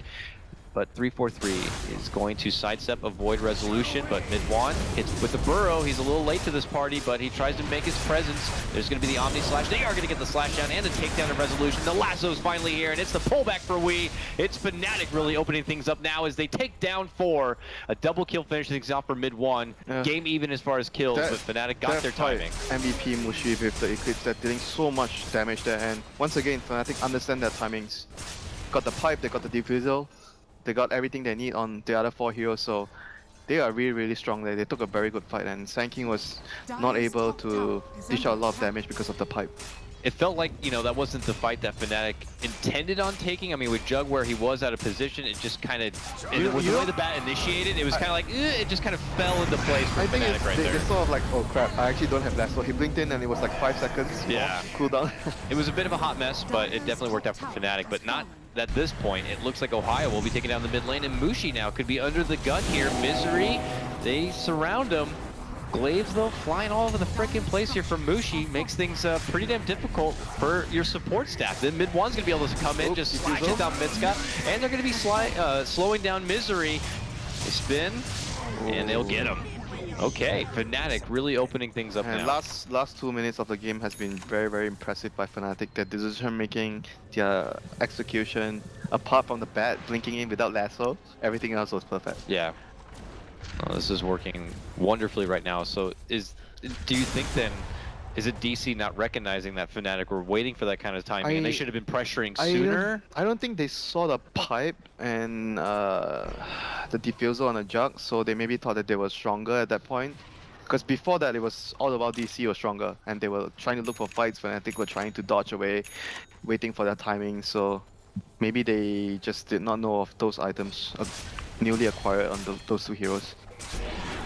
But 343 is going to sidestep, avoid Resolution, but Midwan hits with the Burrow. He's a little late to this party, but he tries to make his presence. There's going to be the Omni Slash. They are going to get the slash down and the takedown of Resolution. The lasso's finally here, and it's the pullback for Wii. It's Fnatic really opening things up now as they take down 4. A double kill finishes things off for Midwan. Game even as far as kills, but Fnatic got their timing. MVP Mushi with the Eclipse, they're dealing so much damage there, and once again, Fnatic understand their timings. Got the pipe, they got the diffusal. They got everything they need on the other 4 heroes, so they are really, really strong there. They took a very good fight, and Sand King was not able to dish out a lot of damage because of the pipe. It felt like, you know, that wasn't the fight that Fnatic intended on taking. I mean, with Jug where he was out of position, it just kind of, with the way the bat initiated, it was kind of like, it just kind of fell into place for Fnatic right there. It's sort of like, oh crap, I actually don't have lasso. He blinked in and it was like 5 seconds cooldown. It was a bit of a hot mess, but it definitely worked out for Fnatic, but not at this point. It looks like Ohio will be taking down the mid lane, and Mushi now could be under the gun here. Misery, they surround him. Glaives, though, flying all over the frickin' place here from Mushi makes things pretty damn difficult for your support staff. Then Mid-1's going to be able to come in, just slashes down Mitska, and they're going to be slowing down Misery. They spin, and they'll get him. Okay, Fnatic really opening things up now. Last 2 minutes of the game has been very, very impressive by Fnatic. Their decision making, their execution, apart from the bat blinking in without lasso, everything else was perfect. Yeah. Oh, this is working wonderfully right now. So do you think then, is it DC not recognizing that Fnatic were waiting for that kind of timing and they should have been pressuring sooner? I don't think they saw the pipe and the diffusal on the Jug, so they maybe thought that they were stronger at that point. Because before that, it was all about DC was stronger, and they were trying to look for fights. Fnatic were trying to dodge away, waiting for their timing. So maybe they just did not know of those items newly acquired on those 2 heroes.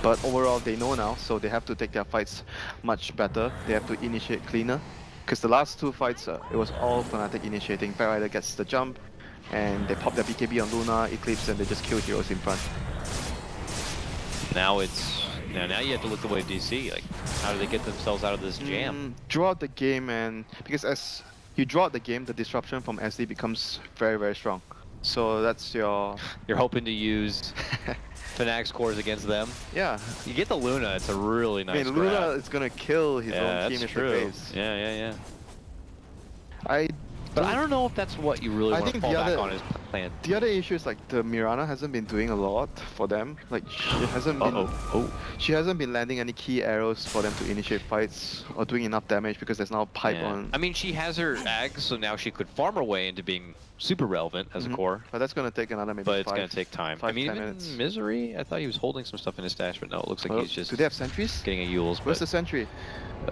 But overall, they know now, so they have to take their fights much better. They have to initiate cleaner. Because the last 2 fights, it was all Fnatic initiating. Batrider gets the jump, and they pop their BKB on Luna, Eclipse, and they just kill heroes in front. Now you have to look the way of DC. Like, how do they get themselves out of this jam? Draw out the game, and because as you draw out the game, the disruption from SD becomes very, very strong. So that's your... You're hoping to use Fnatic's cores against them? Yeah. You get the Luna, it's a really nice grab. Luna is gonna kill his own team that's if true. they face. Yeah. But I don't know if that's what you really want to fall back on is plan. The other issue is like the Mirana hasn't been doing a lot for them. Like she hasn't been landing any key arrows for them to initiate fights or doing enough damage because there's now a pipe on. I mean, she has her Ags, so now she could farm her way into being super relevant as a core. But that's gonna take another maybe But it's gonna take time. I mean, 10 even minutes. Misery, I thought he was holding some stuff in his stash, but no, it looks like he's just Do they have sentries? getting a Yules. Where's But, the sentry?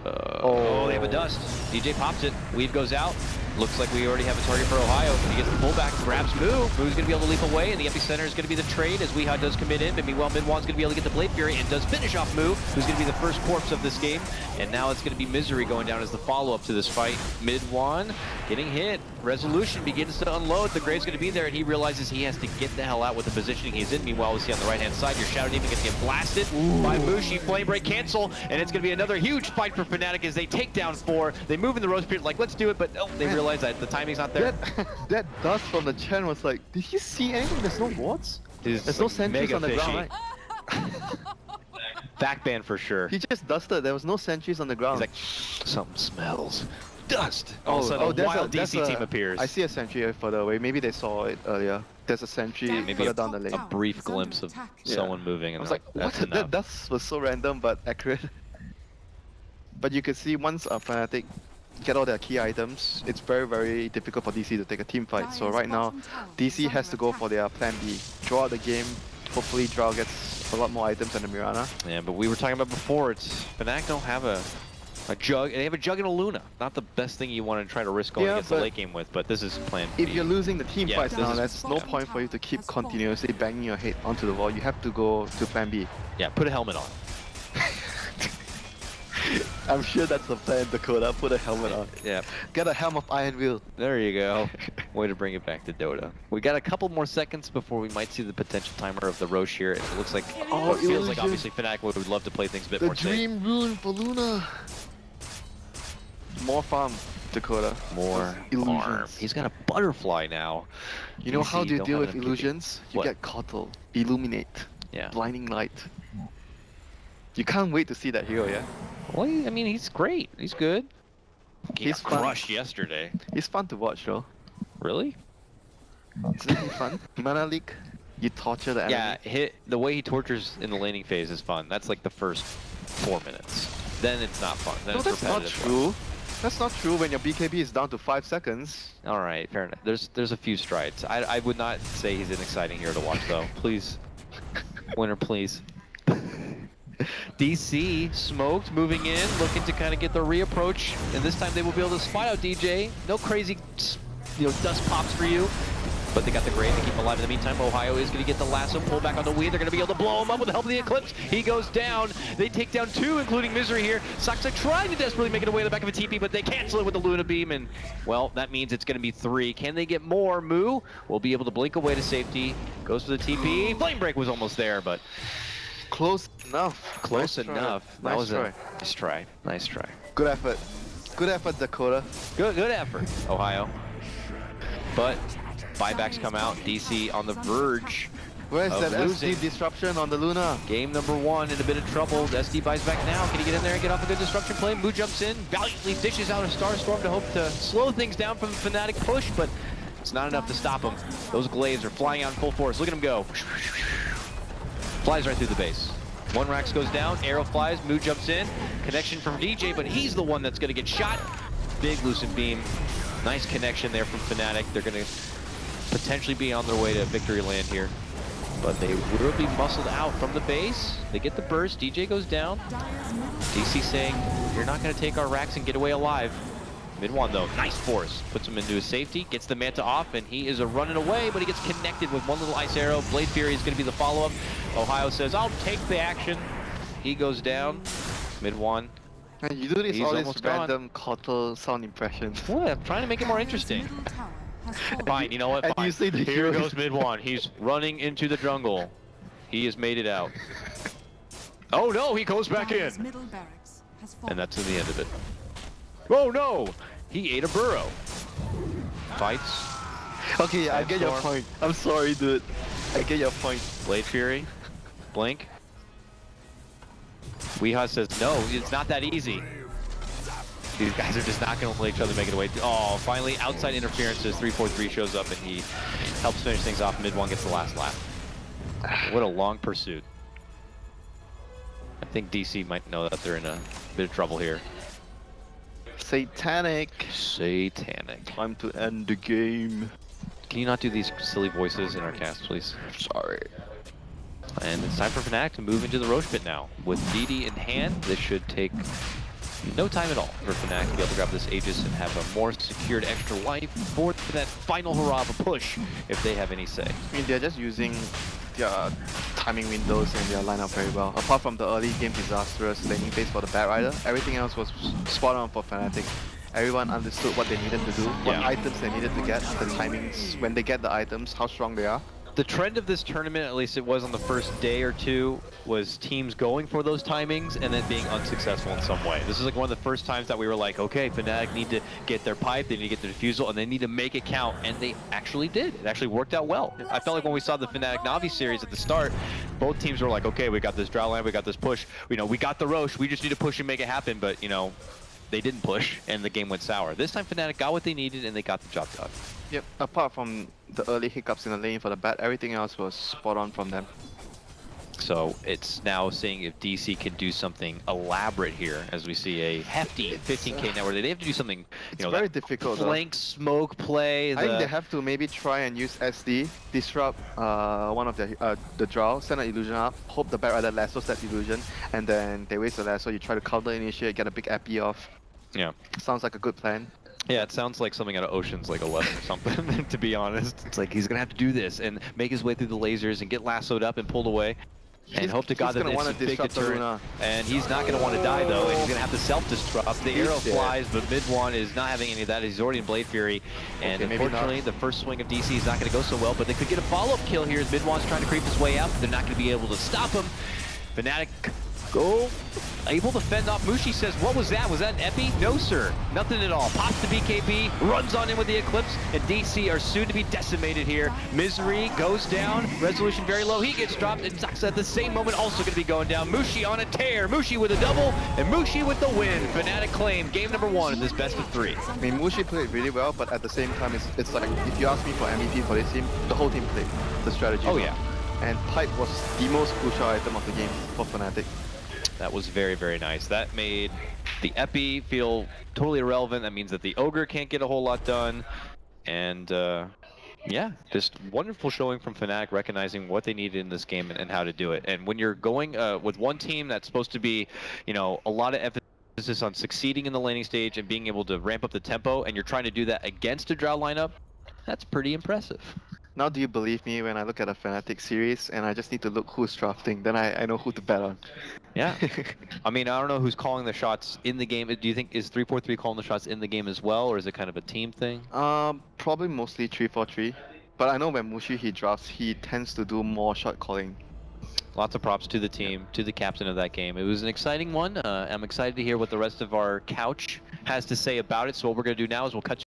oh, they have a dust. DJ pops it. Weave goes out. Looks like we already have a target for Ohio. He gets the pullback, grabs Moo. Moo's going to be able to leap away, and the epicenter is going to be the trade as Weehaw does commit in. But meanwhile, Minwan's going to be able to get the Blade Fury and does finish off Moo, who's going to be the first corpse of this game. And now it's going to be Misery going down as the follow-up to this fight. Minwan getting hit. Resolution begins to unload. The Grave's going to be there, and he realizes he has to get the hell out with the positioning he's in. Meanwhile, we see on the right-hand side, your Shadow Demon gonna get blasted by Mushi. Flame Break cancel, and it's going to be another huge fight for Fnatic as they take down 4. They move in the Rose Period like, let's do it, but they realize that the timing's not there. That dust from the Chen was like, did you see anything? There's no wards? There's no sentries on the ground, right? Backban for sure. He just dusted. There was no sentries on the ground. He's like, something smells. Dust. All of a sudden, a wild DC team appears. I see a sentry further away. Maybe they saw it earlier. There's a sentry further down the lane. A brief glimpse of someone moving. And I was like, what? That dust was so random but accurate. But you could see once a Fnatic get all their key items, it's very, very difficult for DC to take a team fight. So right now, DC has to go for their plan B. Draw out the game. Hopefully Drow gets a lot more items than the Mirana. Yeah, but we were talking about before, Fnatic don't have a jug. They have a jug and a Luna. Not the best thing you want to try to risk going against the late game with, but this is plan B. If you're losing the team fights now, there's no point for you to keep continuously banging your head onto the wall. You have to go to plan B. Yeah, put a helmet on. I'm sure that's the plan, Dakota. Put a helmet on. Yeah. Get a helm of Iron Will. There you go. Way to bring it back to Dota. We got a couple more seconds before we might see the potential timer of the Roche here. It looks like, it feels like obviously Fnatic would love to play things a bit more safe. The dream rune for Luna. More farm, Dakota. More illusions. He's got a butterfly now. You know how do you deal with illusions? You get Coddle, Illuminate, Blinding Light. You can't wait to see that hero, yeah? Well, I mean, he's great. He's good. He's crushed yesterday. He's fun to watch, though. Really? Isn't he fun? Mana leak, you torture the enemy. Yeah, the way he tortures in the laning phase is fun. That's like the first 4 minutes. Then it's not fun. Then it's that's not repetitive. true. That's not true when your BKB is down to 5 seconds. All right, fair enough. There's a few strides. I would not say he's an exciting hero to watch, though. Please, winner, please. DC smoked, moving in, looking to kind of get the reapproach, and this time they will be able to spot out DJ. No crazy, dust pops for you, but they got the Grave to keep him alive in the meantime. Ohio is going to get the lasso, pull back on the Weed. They're going to be able to blow him up with the help of the Eclipse. He goes down. They take down 2, including Misery here. Saksa trying to desperately make it away to the back of a TP, but they cancel it with the Luna Beam, and, well, that means it's going to be 3. Can they get more? Moo will be able to blink away to safety. Goes for the TP. Flame Break was almost there, but... Close enough. Close enough. That was a nice try. Nice try. Good effort. Good effort, Dakota. Good effort, Ohio. But buybacks come out. DC on the verge. Where's that losing. SD disruption on the Luna? Game number 1 in a bit of trouble. SD buys back now. Can he get in there and get off a good disruption play? Moo jumps in, valiantly dishes out a Starstorm to hope to slow things down from the Fnatic push, but it's not enough to stop him. Those glaives are flying out in full force. Look at him go. Flies right through the base. 1 Rax goes down, arrow flies, Moo jumps in, connection from DJ, but he's the one that's going to get shot. Big Lucid Beam. Nice connection there from Fnatic. They're going to potentially be on their way to victory land here. But they will be muscled out from the base. They get the burst, DJ goes down. DC saying, you're not going to take our Rax and get away alive. Mid-1 though, nice force. Puts him into his safety, gets the Manta off, and he is running away, but he gets connected with 1 little ice arrow. Blade Fury is going to be the follow-up. Ohio says, I'll take the action. He goes down. Mid-1. And you do this all these random Coddle sound impressions. What? I'm trying to make it more interesting. Fine, you know what? Fine. Here goes Mid-1. He's running into the jungle. He has made it out. Oh no, he goes back in. And that's the end of it. Oh no! He ate a burrow. Fights. Okay, I get your point. I'm sorry, dude. I get your point. Blade Fury. Blink. Weehaw says, no, it's not that easy. These guys are just not going to let each other make it away. Oh, finally, outside interferences. 343 shows up and he helps finish things off. Mid one gets the last lap. What a long pursuit. I think DC might know that they're in a bit of trouble here. Satanic. Satanic. Time to end the game. Can you not do these silly voices in our cast, please? Sorry. And it's time for Fnatic to move into the Roche pit now. With DD in hand, this should take no time at all for Fnatic to be able to grab this Aegis and have a more secured extra life for that final hurrah of a push, if they have any say. I mean, they're just using their timing windows and their lineup very well. Apart from the early game disastrous laning phase for the Bat Rider, everything else was spot on for Fnatic. Everyone understood what they needed to do, what items they needed to get, the timings, when they get the items, how strong they are. The trend of this tournament, at least it was on the first day or two, was teams going for those timings and then being unsuccessful in some way. This is like one of the first times that we were like, okay, Fnatic need to get their pipe, they need to get the defusal, and they need to make it count, and they actually did. It actually worked out well. I felt like when we saw the Fnatic Navi series at the start, both teams were like, okay, we got this draw line, we got this push, we got the Roche, we just need to push and make it happen, but they didn't push, and the game went sour. This time Fnatic got what they needed, and they got the job done. Yep, apart from the early hiccups in the lane for the Bat, everything else was spot on from them. So it's now seeing if DC can do something elaborate here, as we see a hefty 15k network. They have to do something, very difficult. Flank smoke play. I think they have to maybe try and use SD, disrupt one of the draw, send an illusion up, hope the Bat Rider lassos that illusion, and then they waste the lasso. You try to counter initiate, get a big epi off. Yeah. Sounds like a good plan. Yeah, it sounds like something out of Ocean's like 11 or something, to be honest. It's like he's going to have to do this and make his way through the lasers and get lassoed up and pulled away. And hope to God that it's a big deterrent. And he's not going to want to die, though, and he's going to have to self-destruct. The arrow flies, but mid one is not having any of that. He's already in Blade Fury. And unfortunately, the first swing of DC is not going to go so well, but they could get a follow-up kill here as mid one's trying to creep his way out. They're not going to be able to stop him. Fnatic able to fend off. Mushi says, what was that? Was that an epi? No, sir. Nothing at all. Pops the BKB, runs on in with the Eclipse, and DC are soon to be decimated here. Misery goes down. Resolution very low. He gets dropped, and Zaxa at the same moment also going to be going down. Mushi on a tear. Mushi with a double, and Mushi with the win. Fnatic claim game number 1 in this best of 3. I mean, Mushi played really well, but at the same time, it's like, if you ask me for MVP for this team, the whole team played the strategy. Oh, yeah. And pipe was the most crucial item of the game for Fnatic. That was very, very nice. That made the Epi feel totally irrelevant. That means that the Ogre can't get a whole lot done. And yeah, just wonderful showing from Fnatic, recognizing what they needed in this game and how to do it. And when you're going with one team that's supposed to be, a lot of emphasis on succeeding in the laning stage and being able to ramp up the tempo, and you're trying to do that against a Drow lineup, that's pretty impressive. Now do you believe me when I look at a Fnatic series and I just need to look who's drafting, then I know who to bet on. Yeah. I mean, I don't know who's calling the shots in the game. Do you think, is 343 calling the shots in the game as well, or is it kind of a team thing? Probably mostly 343. But I know when Mushi he drafts, he tends to do more shot calling. Lots of props to the team, to the captain of that game. It was an exciting one. I'm excited to hear what the rest of our couch has to say about it. So what we're going to do now is we'll cut